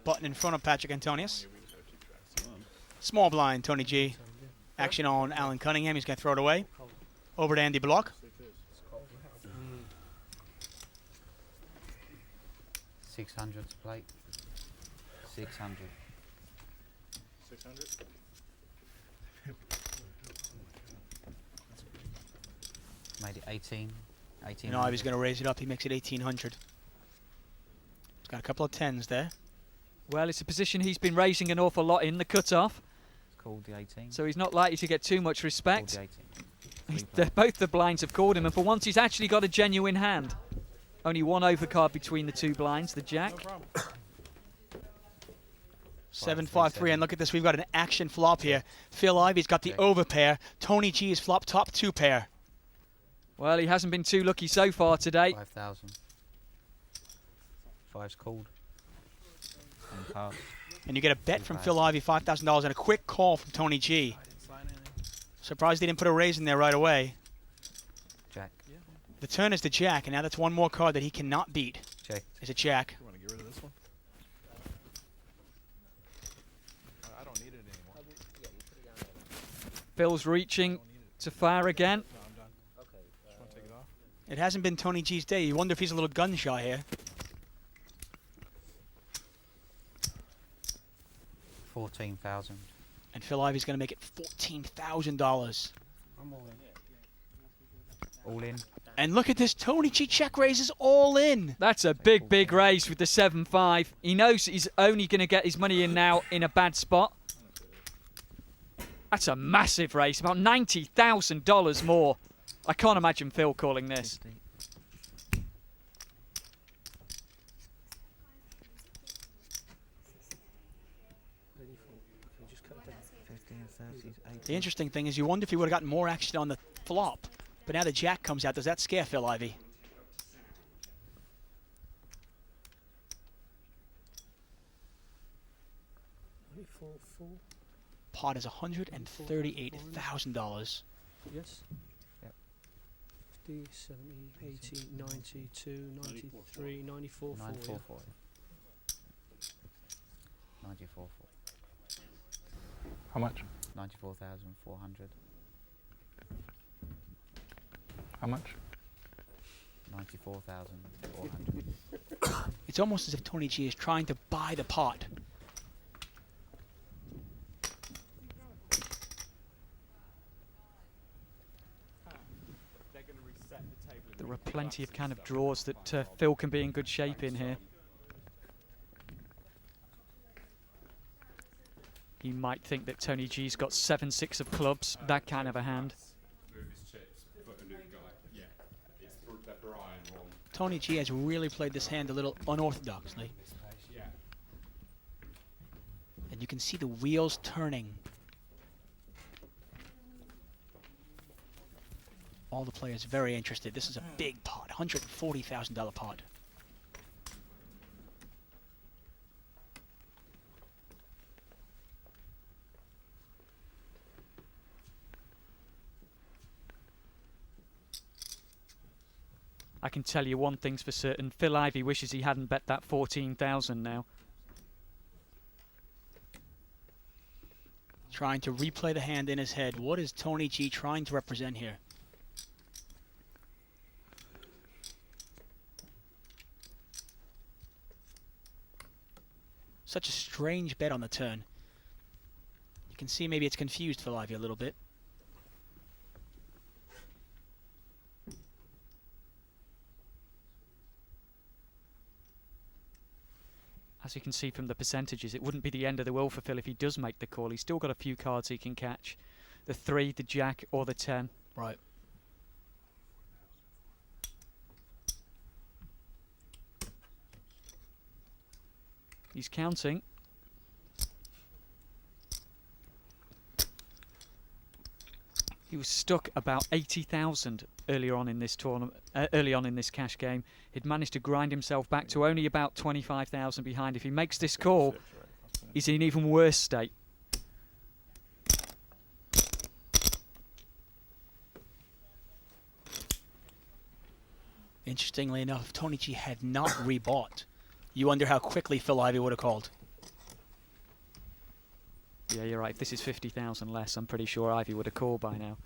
button in front of Patrick Antonius. Small blind, Tony G. Action on Alan Cunningham. He's going to throw it away. Over to Andy Block. 600 to plate. 600. 600. Made it 18. 18. No, Ivy's going to raise it up. He makes it 1,800. He's got a couple of tens there. Well, it's a position he's been raising an awful lot in, the cut-off. It's called the 18. So he's not likely to get too much respect. Called the 18. Both the blinds have called him, and for once he's actually got a genuine hand. Only one overcard between the two blinds, the jack. No 7-5-3, and look at this. We've got an action flop here. Phil Ivey's got the overpair. Tony G is flop top 2 pair. Well, he hasn't been too lucky so far today. 5,000. Five's called. And cards. And you get a bet from Phil Ivey, $5,000, and a quick call from Tony G. Surprised he didn't put a raise in there right away. Jack. The turn is the jack, and now that's one more card that he cannot beat. Check. Is a jack. You want to get rid of this one? I don't need it anymore. Phil's reaching to fire again. No, I'm done. Okay. Just want to take it off? It hasn't been Tony G's day. You wonder if he's a little gun shy here. 14,000. And Phil Ivey's going to make it $14,000. I'm all in. All in. And look at this. Tony G check raises all in. That's a big, big raise with the 7-5. He knows he's only going to get his money in now in a bad spot. That's a massive raise, about $90,000 more. I can't imagine Phil calling this. 50. The interesting thing is you wonder if he would have gotten more action on the flop. But now the jack comes out. Does that scare Phil Ivey? Pot is $138,000. Yes. Yep. 50, 70, 80, 92, 93, 94, 94 4. 94 How much? 94,400. How much? 94,400. It's almost as if Tony G is trying to buy the pot. There are plenty of kind of draws that Phil can be in good shape in here. You might think that Tony G's got 7-6 of clubs, that kind of a hand. Tony G has really played this hand a little unorthodoxly. And you can see the wheels turning. All the players very interested. This is a big pot, $140,000 pot. I can tell you one thing's for certain. Phil Ivey wishes he hadn't bet that 14,000 now. Trying to replay the hand in his head. What is Tony G trying to represent here? Such a strange bet on the turn. You can see maybe it's confused Phil Ivey a little bit. As you can see from the percentages, it wouldn't be the end of the world for Phil if he does make the call. He's still got a few cards he can catch. The 3, the jack, or the 10. Right. He's counting. He was stuck about 80,000 earlier on in this tournament, early on in this cash game. He'd managed to grind himself back to only about 25,000 behind. If he makes this call, he's in even worse state. Interestingly enough, if Tony G had not rebought, you wonder how quickly Phil Ivey would have called. Yeah, you're right. If this is 50,000 less, I'm pretty sure Ivy would have called by now.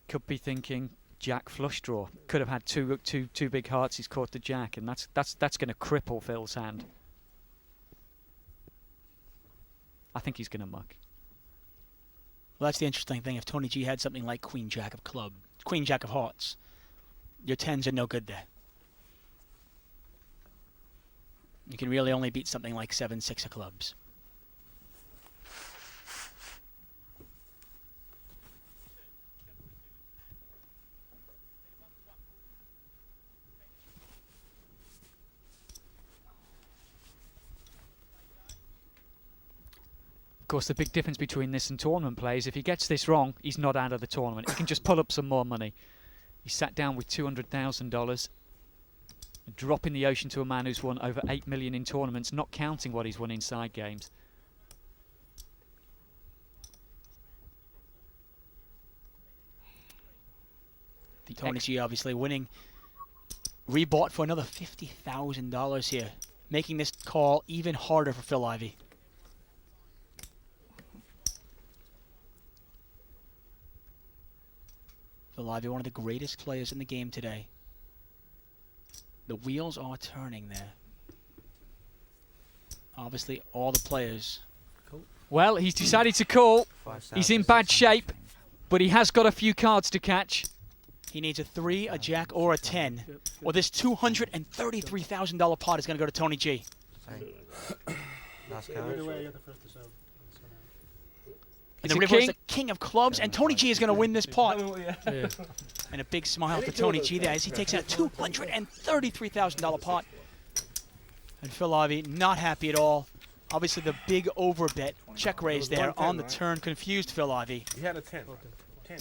Could be thinking Jack flush draw. Could have had two big hearts. He's caught the Jack, and that's going to cripple Phil's hand. I think he's going to muck. Well, that's the interesting thing. If Tony G had something like Queen Jack of club, Queen Jack of hearts, your 10s are no good there. You can really only beat something like 7-6 of clubs. Of course, the big difference between this and tournament play is if he gets this wrong, he's not out of the tournament. He can just pull up some more money. He sat down with $200,000, a drop in the ocean to a man who's won over 8 million in tournaments, not counting what he's won in side games. Tony G obviously winning. Rebought for another $50,000 here, making this call even harder for Phil Ivey. Phil Ivey, one of the greatest players in the game today. The wheels are turning there. Obviously, all the players. Well, he's decided to call. He's in bad shape, but he has got a few cards to catch. He needs a 3, a Jack, or a 10. Or this $233,000 pot is going to go to Tony G. Last card. And the river is the king of clubs, and Tony G is going to win this pot. Yeah. And a big smile for Tony G there as he takes out a $233,000 pot. And Phil Ivey not happy at all. Obviously the big overbet check raise there on the turn confused Phil Ivey. He had a 10. 10.